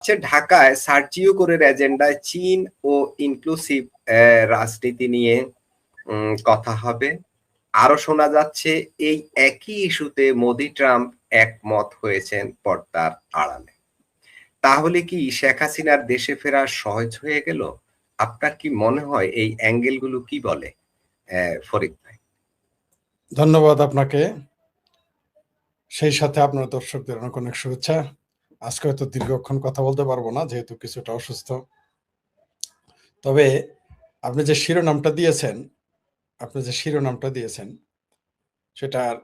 ঢাকায় সার্জিও কোরের এজেন্ডায় চীন ও ইনক্লুসিভ রাজনীতি নিয়ে কথা হবে। আরো শোনা যাচ্ছে এই একই ইস্যুতে মোদি ট্রাম্প একমত হয়েছেন পর্দার আড়ালে। তাহলে কি শেখ হাসিনার দেশে ফেরা সহজ হয়ে গেল? আপনার কি মনে হয় এই অ্যাঙ্গেলগুলো কি বলে ফরিদ ভাই? ধন্যবাদ আপনাকে, সেই সাথে আপনার দর্শকদের অনেক অনেক শুভেচ্ছা। আজকে হয়তো দীর্ঘক্ষণ কথা বলতে পারবো না, যেহেতু কিছুটা অসুস্থ। তবে আপনি যে শিরোনামটা দিয়েছেন সেটার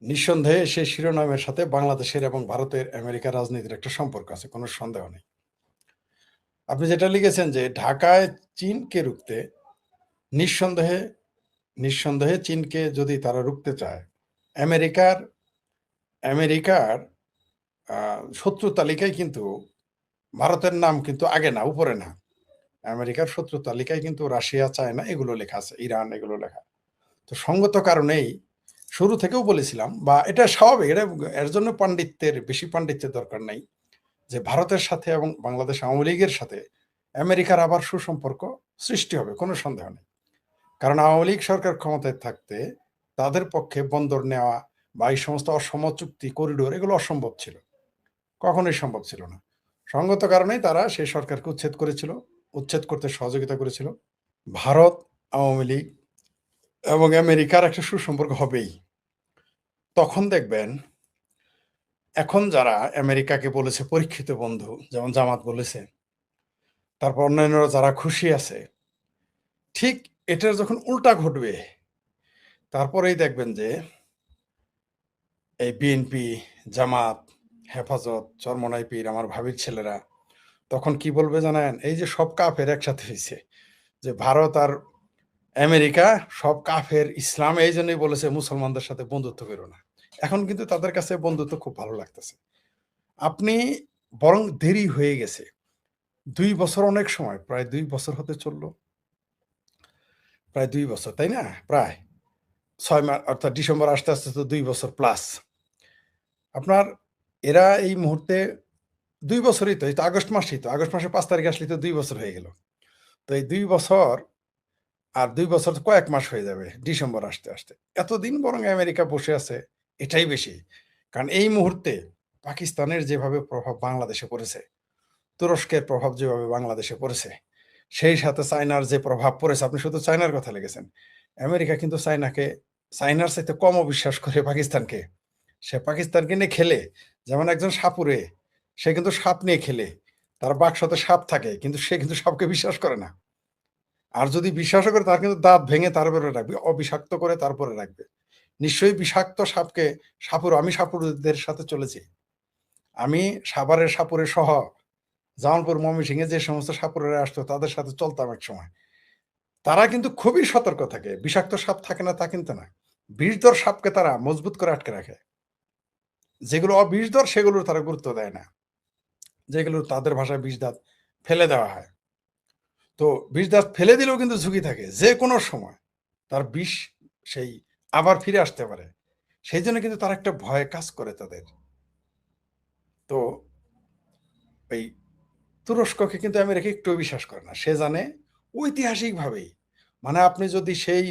নিঃসন্দেহে সেই শিরোনামের সাথে বাংলাদেশের এবং ভারতের আমেরিকা রাজনীতির একটা সম্পর্ক আছে, কোনো সন্দেহ নেই। আপনি যেটা লিখেছেন যে ঢাকায় চীনকে রুখতে, নিঃসন্দেহে চীনকে যদি তারা রুখতে চায়, আমেরিকার শত্রু তালিকায় কিন্তু ভারতের নাম কিন্তু আগে না, উপরে না। আমেরিকার শত্রু তালিকায় কিন্তু রাশিয়া, চায়না এগুলো লেখা আছে, ইরান এগুলো লেখা। তো সঙ্গত কারণেই শুরু থেকেও বলেছিলাম, বা এটা স্বাভাবিক, এটা এর জন্য বেশি পাণ্ডিত্যের দরকার নাই, যে ভারতের সাথে এবং বাংলাদেশ আওয়ামী লীগের সাথে আমেরিকার আবার সুসম্পর্ক সৃষ্টি হবে, কোনো সন্দেহ নেই। কারণ আওয়ামী লীগ সরকার ক্ষমতায় থাকতে তাদের পক্ষে বন্দর নেওয়া বা এই সমস্ত অসম চুক্তি, করিডোর এগুলো অসম্ভব ছিল, কখনোই সম্ভব ছিল না। সঙ্গত কারণেই তারা সেই সরকারকে উচ্ছেদ করতে সহযোগিতা করেছিল। ভারত, আওয়ামী লীগ এবং আমেরিকার একটা সুসম্পর্ক হবেই। তখন দেখবেন এখন যারা আমেরিকাকে বলেছে পরীক্ষিত বন্ধু, যেমন জামাত বলেছে, তারপর অন্যান্যরা যারা খুশি আছে, ঠিক এটার যখন উল্টা ঘটবে, তারপরেই দেখবেন যে এই বিএনপি, জামাত, হেফাজত, চরমনাই পীর, আমার ভাবির ছেলেরা তখন কি বলবে জানেন? এই যে সব কাফের একসাথে হয়েছে, যে ভারত আর আমেরিকা সব কাফের, ইসলাম এই জন্যই বলেছে মুসলমানদের সাথে বন্ধুত্ব করো না। এখন কিন্তু তাদের কাছে বন্ধুত্ব খুব ভালো লাগতেছে। আপনি বরং দেরি হয়ে গেছে 2 বছর, অনেক সময়, প্রায় 2 বছর হতে চললো, প্রায় 2 বছর, তাই না? প্রায় 6 মাস, অর্থাৎ ডিসেম্বর আসতে আসতে তো 2 বছর প্লাস। আপনার এরা এই মুহূর্তে 2 বছরই তো, এই তো আগস্ট মাসেই তো, আগস্ট মাসে 5 তারিখে আসলে তো 2 বছর হয়ে গেল। তো এই 2 বছর আর 2 বছর কয়েক মাস হয়ে যাবে ডিসেম্বর আসতে আসতে। এতদিন বরং আমেরিকা বসে আছে, এটাই বেশি। কারণ এই মুহূর্তে পাকিস্তানের যেভাবে প্রভাব বাংলাদেশে পড়েছে, তুরস্কের প্রভাব যেভাবে বাংলাদেশে পড়েছে, সেই সাথে চায়নার যে প্রভাব পড়েছে, আপনি শুধু চায়নার কথা লিখেছেন। আমেরিকা কিন্তু চায়নার চাইতে কমও বিশ্বাস করে পাকিস্তানকে। সে পাকিস্তানকে নিয়ে খেলে, যেমন একজন সাপুরে, সে কিন্তু সাপ নিয়ে খেলে, তার বাক্সতে সাপ থাকে, কিন্তু সে কিন্তু সাপকে বিশ্বাস করে না। আর যদি বিশ্বাসও করে, তার কিন্তু দাঁত ভেঙে তারপরে রাখবে, অবিষাক্ত করে তারপরে রাখবে। নিশ্চয়ই বিষাক্ত সাপকে, আমি সাপুরদের সাথে চলেছি, আমি সাভারের সাপুরে সহ জামালপুর, ময়মনসিংহে যে সমস্ত সাপুরেরা আসতো তাদের সাথে চলতাম এক সময়। তারা কিন্তু খুবই সতর্ক থাকে, বিষাক্ত সাপ থাকে না তা কিন্তু না। বিষধর সাপকে তারা মজবুত করে আটকে রাখে, যেগুলো অবিষধর সেগুলোর তারা গুরুত্ব দেয় না, যেগুলো তাদের ভাষায় বিষদাঁত ফেলে দেওয়া হয়। তো বিষদাঁত ফেলে দিলেও কিন্তু ঝুঁকি থাকে, যে কোনো সময় তার বিষ সেই আবার ফিরে আসতে পারে। সেই জন্য কিন্তু তার একটা ভয় কাজ করে তাদের। তো এই তুরস্ককে কিন্তু আমেরিকা একটু বিশ্বাস করে না। সে জানে ঐতিহাসিকভাবেই, মানে আপনি যদি সেই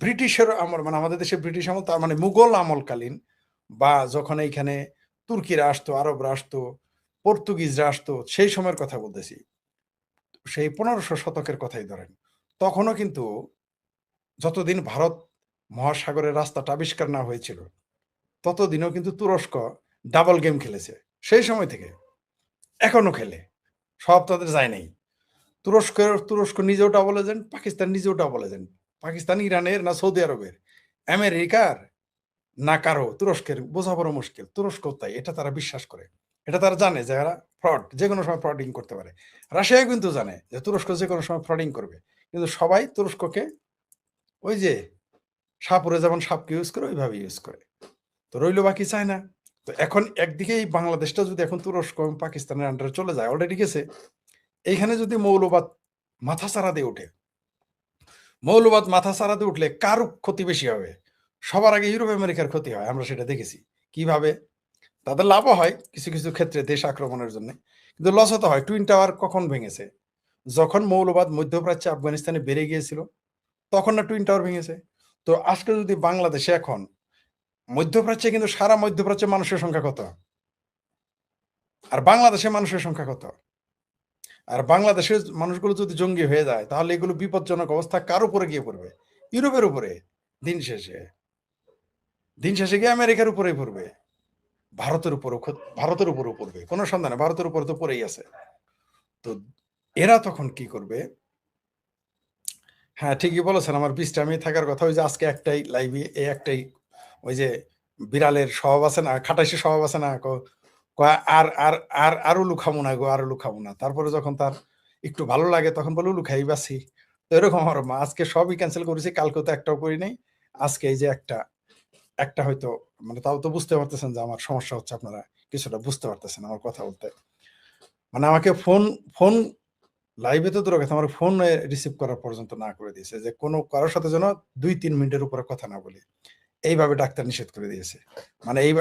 ব্রিটিশের আমল, মানে আমাদের দেশে ব্রিটিশ আমল, তার মানে মুঘল আমলকালীন, বা যখন এইখানে তুর্কিরা আসতো, আরবরা আসতো, পর্তুগিজরা আসতো, সেই সময়ের কথা বলতেছি, সেই 1500 শতকের কথাই ধরেন। তখনও কিন্তু, যতদিন ভারত মহাসাগরের রাস্তাটা আবিষ্কার না হয়েছিল, ততদিনও কিন্তু তুরস্ক ডাবল গেম খেলেছে, সেই সময় থেকে এখনো খেলে। সব তাদের যায় নাই। তুরস্ক নিজেও ডাবল এজেন্ট, পাকিস্তান নিজেও ডাবল এজেন্ট। পাকিস্তান ইরানের না সৌদি আরবের, আমেরিকার না কারো, তুরস্কের বোঝা বড় মুশকিল। তুরস্ক তাই, এটা তারা বিশ্বাস করে, এটা তারা জানে যে এরা ফ্রড, যে কোনো সময় ফ্রডিং করতে পারে। রাশিয়া কিন্তু জানে যে তুরস্ক যে কোনো সময় ফ্রডিং করবে, কিন্তু সবাই তুরস্ককে ওই যে সাপুরে যেমন সাপকে ইউজ করে ওইভাবে ইউজ করে। তো রইল বাকি চায়না। তো এখন একদিকে এই বাংলাদেশটা যদি এখন তুরস্ক এবং পাকিস্তানের আন্ডারে চলে যায়, অলরেডি গেছে, এইখানে যদি মৌলবাদ মাথাচাড়া দিয়ে ওঠে, মৌলবাদ মাথাচাড়া দিয়ে উঠলে কার ক্ষতি বেশি হবে? সবার আগে ইউরোপ আমেরিকার ক্ষতি হয়, আমরা সেটা দেখেছি কিভাবে। তাদের লাভও হয় কিছু কিছু ক্ষেত্রে দেশ আক্রমণের জন্য, কিন্তু লসও তো হয়। টুইন টাওয়ার কখন ভেঙেছে? যখন মৌলবাদ মধ্যপ্রাচ্যে আফগানিস্তানে বেড়ে গিয়েছিল তখন না টুইন টাওয়ার ভেঙেছে। তো আজকে যদি বাংলাদেশে এখন মধ্যপ্রাচ্যে, কিন্তু সারা মধ্যপ্রাচ্যে মানুষের সংখ্যা কত, আর বাংলাদেশে মানুষের সংখ্যা কত? আর বাংলাদেশের মানুষগুলো যদি জঙ্গি হয়ে যায় তাহলে এগুলো বিপজ্জনক অবস্থা কার উপরে গিয়ে পড়বে? ইউরোপের উপরে। দিন শেষে দিন শেষে গিয়ে আমেরিকার উপরেই পড়বে, ভারতের উপরও পড়বে, কোনো সন্দেহ নেই, ভারতের উপরে তো পড়েই আছে। তো এরা তখন কি করবে? হ্যাঁ, ঠিকই বলেছেন, আমার বিশ্রামে থাকার কথা। ওই যে আজকে একটাই লাইভে, এই একটাই, ওই যে বিড়ালের স্বভাব আছে না, খাটাইশি স্বভাব আছে না, কয় আর আর আর আর উলু খাবো না গো, আর উলু খাবো না। তারপরে যখন তার একটু ভালো লাগে তখন বলে উলু খাই বাসি। তো এরকম আমার মা, আজকে সবই ক্যান্সেল করেছি, কালকে তো একটাও করি নাই। আজকে এই যে একটা একটা হয়তো, মানে তাও তো বুঝতে পারতেছেন যে আমার সমস্যা হচ্ছে, আপনারা কিছুটা বুঝতে পারতেছেন আমার কথা বলতে। মানে আমাকে ফোন ফোন লাইভে তো দূরের কথা, আমার ফোন রিসিভ করার পর্যন্ত না করে দিয়েছে, যে কোনো কারোর সাথে যেন ২-৩ মিনিটের উপরে কথা না বলি। এইভাবে ডাক্তার নিষেধ করে দিয়েছে। মানে এই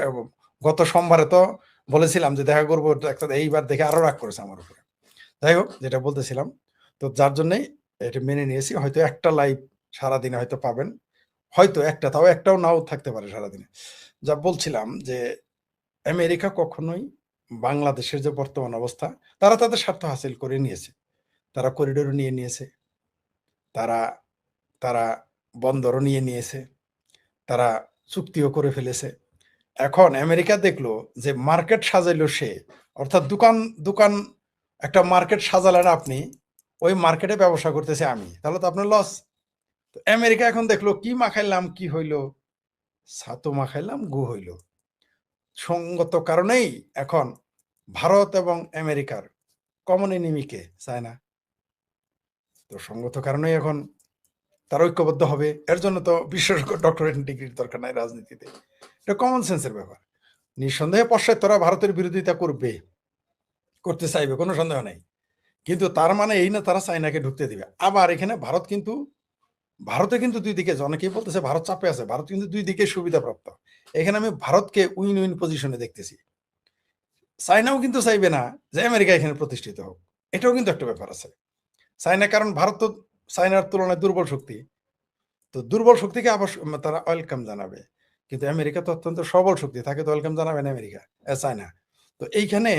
গত সোমবারে তো বলেছিলাম যে দেখা করবো ডাক্তার, এইবার দেখে আরো রাগ করেছে আমার উপরে। যাই হোক, যেটা বলতেছিলাম, তো যার জন্যই এটা মেনে নিয়েছি। হয়তো একটা লাইভ সারাদিনে হয়তো পাবেন, হয়তো একটা, তাও একটাও নাও থাকতে পারে সারাদিনে। যা বলছিলাম যে আমেরিকা কখনোই বাংলাদেশের যে বর্তমান অবস্থা, তারা তাদের স্বার্থ হাসিল করে নিয়েছে। তারা করিডোর নিয়ে নিয়েছে, তারা তারা বন্দরও নিয়ে নিয়েছে, তারা চুক্তিও করে ফেলেছে। এখন আমেরিকা দেখলো যে মার্কেট সাজাইলো সে, অর্থাৎ দোকান দোকান একটা মার্কেট সাজালেন আপনি, ওই মার্কেটে ব্যবসা করতেছে আমি, তাহলে তো আপনার লস। তো আমেরিকা এখন দেখলো কি মাখাইলাম কি হইলো, ছাতু মাখাইলাম গু হইলো। সঙ্গত কারণেই এখন ভারত এবং আমেরিকার কমন এনিমিকে চায় না। তো সঙ্গত কারণেই এখন তারা ঐক্যবদ্ধ হবে। এর জন্য তো বিশেষজ্ঞ ডক্টরেট ডিগ্রির দরকার নাই রাজনীতিতে, এটা কমন সেন্সের ব্যাপার। নিঃসন্দেহে পশ্চাৎ ভারতের বিরোধিতা করবে, করতে চাইবে, কোনো সন্দেহ নাই। কিন্তু তার মানে এই না তারা চাইনাকে ঢুকতে দিবে। আবার এখানে ভারতে কিন্তু দুই দিকে, অনেকেই বলতেছে ভারত চাপে আছে, ভারত কিন্তু দুই দিকে সুবিধাপ্রাপ্ত। এখানে আমি ভারতকে উইন উইন পজিশনে দেখতেছি। চাইনাও কিন্তু চাইবে না যে আমেরিকা এখানে প্রতিষ্ঠিত হোক, এটাও কিন্তু একটা ব্যাপার আছে। চাইনা, কারণ ভারত তো চাইনার তুলনায় দুর্বল শক্তি, তো দুর্বল শক্তিকে আবার তারা ওয়েলকাম জানাবে। কিন্তু আমেরিকা তো অত্যন্ত সবল শক্তি, তাকে তো ওয়েলকাম জানাবে না আমেরিকা, চায়না। তো এইখানে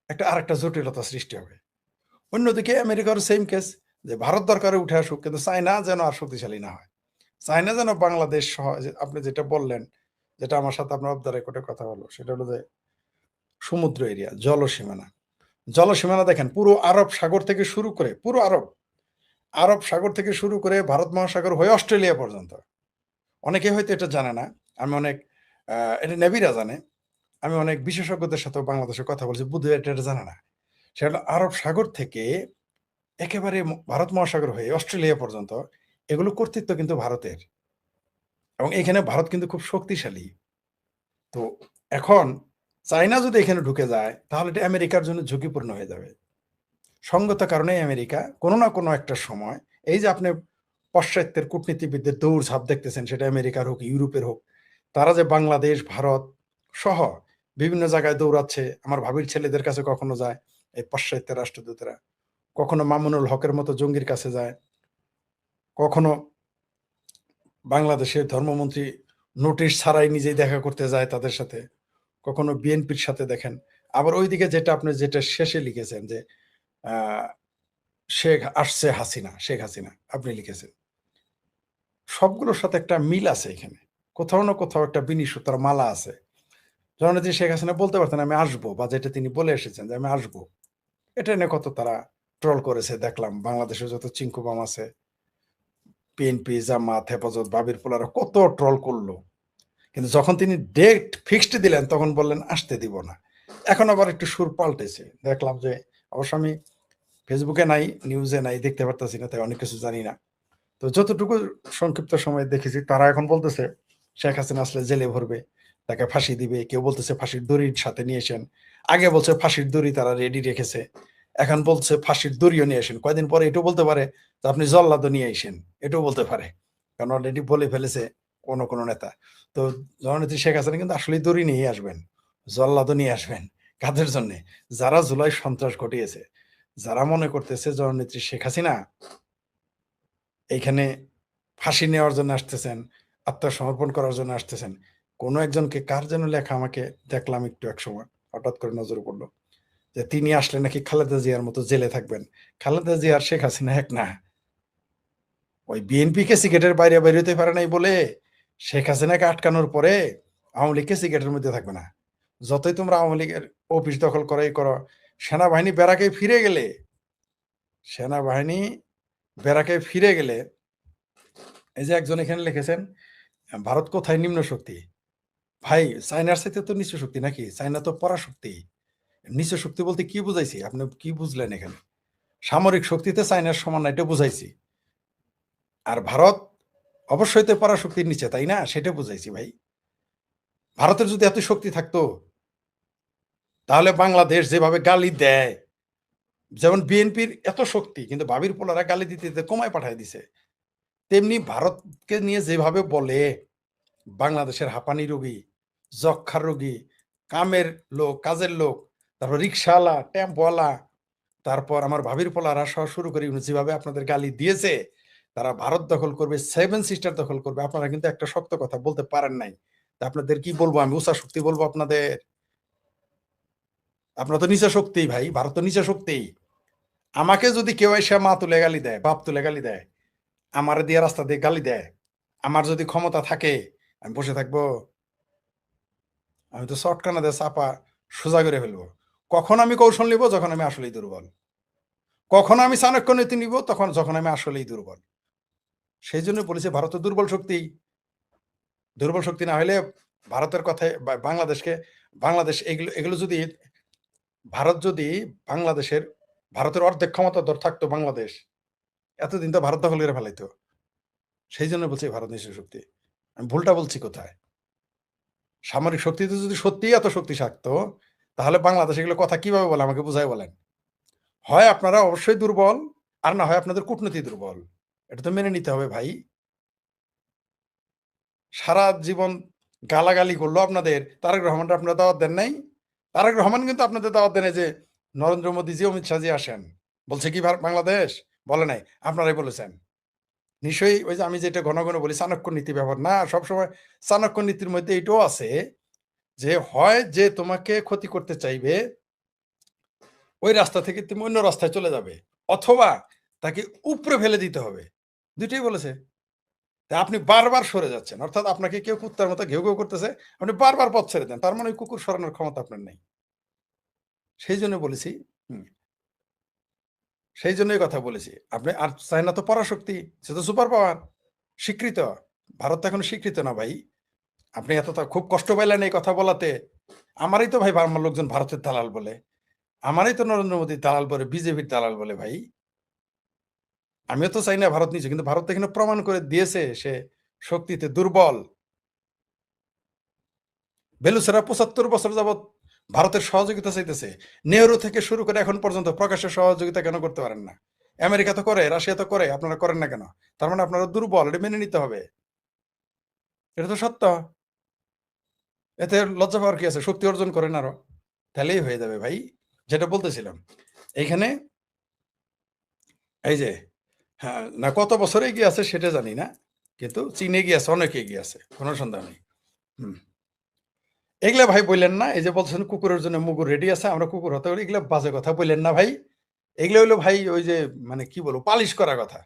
একটা আরেকটা জটিলতা সৃষ্টি হবে। অন্যদিকে আমেরিকার সেম কেস, যে ভারত দরকারে উঠে আসুক, কিন্তু চায়না যেন আর শক্তিশালী না হয়। চায়না যেন বাংলাদেশ সহ, আপনি যেটা বললেন, যেটা আমার সাথে আপনার অফ দ্য রেকর্ডে কথা বললো, সেটা হলো যে সমুদ্র এরিয়া, জলসীমানা। জলসীমানা দেখেন, পুরো আরব সাগর থেকে শুরু করে, পুরো আরব সাগর থেকে শুরু করে ভারত মহাসাগর হয়ে অস্ট্রেলিয়া পর্যন্ত। অনেকে হয়তো এটা জানে না, আমি অনেক এটা নেভিরা জানে, আমি অনেক বিশেষজ্ঞদের সাথে বাংলাদেশে কথা বলছি, বুধ এটা জানে না। সেটা হলো আরব সাগর থেকে একেবারে ভারত মহাসাগর হয়ে অস্ট্রেলিয়া পর্যন্ত, এগুলো কর্তৃত্ব কিন্তু ভারতের, এবং এখানে ভারত কিন্তু খুব শক্তিশালী। তো এখন চায়না যদি এখানে ঢুকে যায় তাহলে এটা আমেরিকার জন্য ঝুঁকিপূর্ণ হয়ে যাবে। সঙ্গত কারণে আমেরিকা কোনো না কোনো একটা সময়, এই যে আপনি পাশ্চাত্যের কূটনীতিবিদদের দৌড়ঝাঁপ দেখতেছেন, সেটা আমেরিকার হোক ইউরোপের হোক, তারা যে বাংলাদেশ ভারত সহ বিভিন্ন জায়গায় দৌড়াচ্ছে। আমার ভাবির ছেলেদের কাছে কখনো যায় এই পাশ্চাত্যের রাষ্ট্রদূতেরা, কখনো মামুনুল হকের মতো জঙ্গির কাছে যায়, কখনো বাংলাদেশের ধর্মমন্ত্রী নোটিশ ছাড়াই নিজেই দেখা করতে যায় তাদের সাথে, কখনো বিএনপির সাথে দেখেন। আবার ওইদিকে যেটা আপনি যেটা শেষে লিখেছেন যে আহ, শেখ হাসিনা আপনি লিখেছেন, সবগুলোর সাথে একটা মিল আছে এখানে, কোথাও না কোথাও একটা বিনি সুতার মালা আছে। যেমন যে শেখ হাসিনা বলতে পারতেন আমি আসবো, বা যেটা তিনি বলে এসেছেন যে আমি আসবো, এটা নিয়ে কত তারা ট্রল করেছে দেখলাম। বাংলাদেশে যত চিঙ্কুবাম আছে, বিএনপি জামাত হেফাজত বাবির পোলারা কত ট্রল করলো, কিন্তু যখন তিনি ডেট ফিক্সড দিলেন তখন বললেন আসতে দিব না। এখন আবার একটু সুর পাল্টেছে দেখলাম, যে অবশ্য আমি ফেসবুকে নাই, নিউজে নাই, দেখতে পারতেছি না, তাই অনেক কিছু জানি না। তো যতটুকু সংক্ষিপ্ত সময় দেখেছি, তারা এখন বলতেছে শেখ হাসিনা আসলে জেলে ভরবে, তাকে ফাঁসি দিবে। কেউ বলতেছে ফাঁসির দড়ির সাথে নিয়ে আসেন, আগে বলছে ফাঁসির দড়ি তারা রেডি রেখেছে, এখন বলছে ফাঁসির দড়িও নিয়ে আসেন। কয়দিন পরে এটাও বলতে পারে যে আপনি জল্লাদও নিয়ে আসেন, এটাও বলতে পারে, কারণ অলরেডি বলে ফেলেছে কোনো কোনো নেতা। তো জননেত্রী শেখ হাসিনা কিন্তু আসলে দড়ি নিয়ে আসবেন, জল্লাদও নিয়ে আসবেন। কাদের জন্যে? যারা জুলাই সন্ত্রাস ঘটিয়েছে, যারা মনে করতেছে জননেত্রী শেখ হাসিনা এইখানে ফাঁসি নেওয়ার জন্য আসতেছেন, আত্মসমর্পণ করার জন্য আসতেছেন। কোনো একজনকে কার যেন লেখা আমাকে দেখলাম একটু একসময়, হঠাৎ করে নজরে পড়ল যে তিনি আসলে নাকি খালেদা জিয়ার মতো জেলে থাকবেন। খালেদা জিয়া আর শেখ হাসিনা এক না। ওই বিএনপি কে সিগারেটের বাইরে বের হতে পারে নাই বলে শেখ হাসিনাকে আটকানোর পরে আওয়ামী লীগকে সিগারেটের মধ্যে থাকবে না। যতই তোমরা আওয়ামী লীগের অফিস দখল করাই করো, সেনাবাহিনী ব্যারাকে ফিরে গেলে, সেনাবাহিনী ব্যারাকে ফিরে গেলে, এই যে একজন এখানে লিখেছেন ভারত কোথায় নিম্ন শক্তি? ভাই চায়নার সাথে তো নিচু শক্তি নাকি? চায়না তো পরাশক্তি। নিচু শক্তি বলতে কি বুঝাইছি? আপনি কি বুঝলেন এখানে? সামরিক শক্তিতে চায়নার সমান না, এটা বুঝাইছি। আর ভারত অবশ্যই তো পরাশক্তির নিচে, তাই না? সেটা বুঝাইছি ভাই। ভারতের যদি এত শক্তি থাকতো তাহলে বাংলাদেশ যেভাবে গালি দেয়, যেমন বিএনপির এত শক্তি কিন্তু ভাবির পোলারা গালি দিতে দিতে কমায় পাঠায় দিছে, তেমনি ভারতকে নিয়ে যেভাবে বলে বাংলাদেশের হাঁপানি রোগী, যক্ষ্মার রোগী, কামের লোক, কাজের লোক, তারপর রিক্সাওয়ালা, টেম্পোওয়ালা, তারপর আমার ভাবির পোলারা সহ শুরু করে যেভাবে আপনাদের গালি দিয়েছে, তারা ভারত দখল করবে, সেভেন সিস্টার দখল করবে, আপনারা কিন্তু একটা শক্ত কথা বলতে পারেন নাই। তা আপনাদের কি বলবো? আমি উষা শক্তি বলবো আপনাদের? আপনারা তো নিচা শক্তি ভাই, ভারত তো নিচা শক্তি। আমাকে যদি কেউ এসে মা তুলে গালি দেয়, বাপ তুলে গালি দেয়, আমার দিয়ে রাস্তা দিয়ে গালি দেয়, আমার যদি ক্ষমতা থাকে আমি বসে থাকবো? আমি তো শর্টকানা দিয়ে চাপা সোজা করে ফেলবো। কখন আমি কৌশল নিব? যখন আমি আসলেই দুর্বল। কখন আমি চাণক্য নীতি নিব? তখন যখন আমি আসলেই দুর্বল। সেই জন্য বলেছি ভারত তো দুর্বল শক্তি। দুর্বল শক্তি না হলে ভারতের কথায় বাংলাদেশকে, বাংলাদেশ এগুলো এগুলো যদি ভারত যদি বাংলাদেশের, ভারতের অর্ধেক ক্ষমতা ধর থাকতো বাংলাদেশ, এতদিন তো ভারত দখল করে ফেলাইতো। সেই জন্য বলছি ভারত নিশ্চয় শক্তি। আমি ভুলটা বলছি কোথায়? সামরিক শক্তিতে যদি সত্যিই এত শক্তি থাকতো তাহলে বাংলাদেশ এগুলো কথা কিভাবে বলে আমাকে বুঝাই বলেন। হয় আপনারা অবশ্যই দুর্বল, আর না হয় আপনাদের কূটনীতি দুর্বল। এটা তো মেনে নিতে হবে ভাই। সারা জীবন গালাগালি করলো আপনাদের তারেক রহমানরা, আপনারা দাওয়াত দেন নাই? তারেক রহমান কিন্তু আপনাদের দাওয়াত দেন যে নরেন্দ্র মোদীজি, অমিত শাহজি আসেন। বলছে কি বাংলাদেশ? বলে নাই, আপনারাই বলেছেন। নিশ্চয়ই ওই যে আমি যেটা ঘন ঘন বলি চাণক্য নীতি ব্যবহার না, সবসময় চাণক্য নীতির মধ্যে এইটাও আছে যে হয় যে তোমাকে ক্ষতি করতে চাইবে ওই রাস্তা থেকে তুমি অন্য রাস্তায় চলে যাবে, অথবা তাকে উপরে ফেলে দিতে হবে। দুইটাই বলেছে। তা আপনি বারবার সরে যাচ্ছেন, অর্থাৎ আপনাকে কেউ কুত্তার মতো ঘেউ ঘেউ করতেছে, আপনি বারবার পথ ছেড়ে দেন, তার মানে ওই কুকুর সরানোর ক্ষমতা আপনার নেই। সেই জন্য বলেছি, হুম, সেই জন্যই কথা বলেছি। আপনি আর চায়না তো পরাশক্তি, সে তো সুপার পাওয়ার, স্বীকৃত। ভারত তো এখন স্বীকৃত না ভাই। আপনি এত খুব কষ্ট পাইলেন এই কথা বলাতে। আমারই তো ভাই আমার লোকজন ভারতের দালাল বলে, আমারই তো নরেন্দ্র মোদীর দালাল বলে, বিজেপির দালাল বলে ভাই। আমিও তো চাই না ভারত নিচে, কিন্তু ভারত এখানে প্রমাণ করে দিয়েছে সে শক্তিতে দুর্বল। বেলুসেরা ৭৫ বছর যাবৎ ভারতের সহযোগিতা চাইতেছে। নেহরু থেকে শুরু করে এখন পর্যন্ত প্রকাশ্যে সহযোগিতা কেন করতে পারেন না? আমেরিকা তো করে, রাশিয়া তো করে, আপনারা করেন না কেন? তার মানে আপনারা দুর্বল, এটা মেনে নিতে হবে। এটা তো সত্য। এতে লজ্জা পাওয়ার কি আছে? শক্তি অর্জন করেন আরো, তাহলেই হয়ে যাবে ভাই। যেটা বলতেছিলাম এইখানে, এই যে হ্যাঁ, না কত বছর এগিয়ে আছে সেটা জানি না, কিন্তু চীন এগিয়ে আছে, অনেক এগিয়ে আছে, কোনো সন্দেহ নেই। হুম, এগুলা ভাই বললেন না, এই যে বলছেন কুকুরের জন্য মুগুর রেডি আছে, আমরা কুকুর হতে পারি, এগুলা বাজে কথা বললেন না ভাই। এগুলো হলো ভাই ওই যে মানে কি বলবো, পালিশ করা কথা।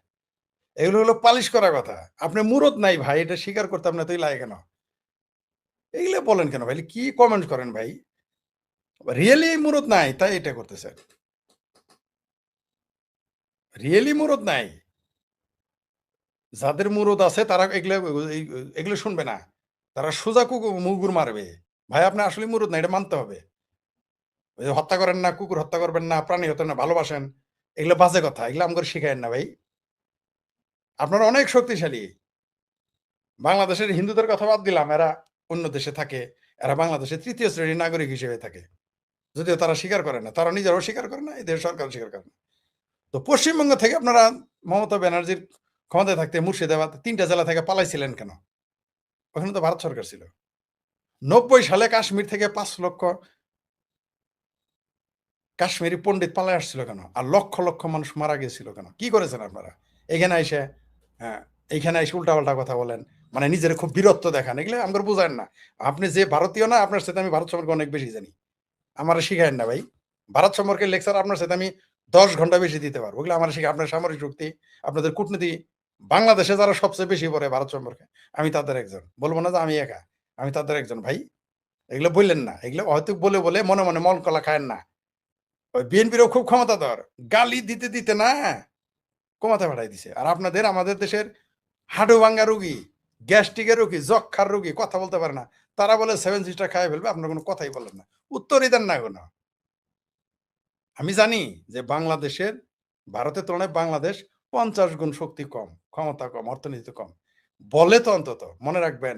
এগুলো হলো পালিশ করা কথা। আপনি মুরত নাই ভাই, এটা স্বীকার করতে আপনার তুই লাগে কেন? এগুলো বলেন কেন ভাই? কি কমেন্ট করেন ভাই? রিয়েলি মুরত নাই তাই এটা করতেছেন? রিয়েলি মুরত নাই? যাদের মুরত আছে তারা এগুলো এগুলো শুনবে না, তারা সোজা মুগুর মারবে। ভাই আপনি আসলে মুরত নাই, এটা মানতে হবে। ওই যে হত্যা করেন না, কুকুর হত্যা করবেন না, প্রাণী হত্যা না, ভালোবাসেন, এগুলো বাজে কথা, এগুলো আমাকে শিখায়েন না ভাই। আপনারা অনেক শক্তিশালী। বাংলাদেশের হিন্দুদের কথা বাদ দিলাম, এরা অন্য দেশে থাকে, এরা বাংলাদেশের তৃতীয় শ্রেণীর নাগরিক হিসেবে থাকে, যদিও তারা স্বীকার করে না, তারা নিজেরাও স্বীকার করে না, এই দেশের সরকার স্বীকার করে না। তো পশ্চিমবঙ্গ থেকে আপনারা মমতা ব্যানার্জির ক্ষমতায় থাকতে মুর্শিদাবাদ ৩টা জেলা থেকে পালাইছিলেন কেন? ওখানে তো ভারত সরকার ছিল। 90 সালে কাশ্মীর থেকে 5 লক্ষ কাশ্মীরি পণ্ডিত পালায় আসছিল কেন? আর লক্ষ লক্ষ মানুষ মারা গিয়েছিল কেন? কি করেছেন আপনারা? এখানে আইসে হ্যাঁ, এইখানে এসে উল্টাপাল্টা কথা বলেন। মানে নিজের খুব বীরত্ব দেখান। এগুলো আমাকে বুঝায়েন না। আপনি যে ভারতীয় না, আপনার সাথে আমি ভারত সম্পর্কে অনেক বেশি জানি। আমারে শিখায়েন না ভাই। ভারত সম্পর্কে লেকচার আপনার সাথে আমি 10 ঘন্টা বেশি দিতে পারবো। ওগুলো আমারে শিখায় আপনার সামরিক শক্তি, আপনাদের কূটনীতি। বাংলাদেশে যারা সবচেয়ে বেশি পড়ে ভারত সম্পর্কে, আমি তাদের একজন। বলব না যে আমি একা। আমি তাদের একজন ভাই। এগুলো বললেন না। এগুলো হয়তো বলে মনে মনে মলকলা খায়েন না। ওই বিএনপিরও খুব ক্ষমতাধর। গালি দিতে না ক্ষমতা পাঠাই দিছে। আর আপনাদের আমাদের দেশের হাঁটু ভাঙ্গা রোগী, গ্যাস্ট্রিকের রোগী, যক্ষ্মার রোগী, কথা বলতে পারে না। তারা বলে 7 সিস্টার খাইয়ে ফেলবে, আপনারা কোনো কথাই বলেন না। উত্তরই দেন না কোনো। আমি জানি যে বাংলাদেশের ভারতের তুলনায় বাংলাদেশ 50 গুণ শক্তি কম, ক্ষমতা কম, অর্থনীতি কম। বলে তো অন্তত মনে রাখবেন,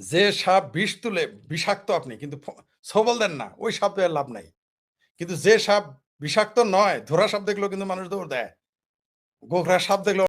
যে সাপ বিষ তুলে বিষাক্ত আপনি কিন্তু ছবল দেন না, ওই সাপ দিয়ে লাভ নাই। কিন্তু যে সাপ বিষাক্ত নয়, ধরা সাপ দেখলেও কিন্তু মানুষ দৌড় দেয়। গোখরা সাপ দেখলেও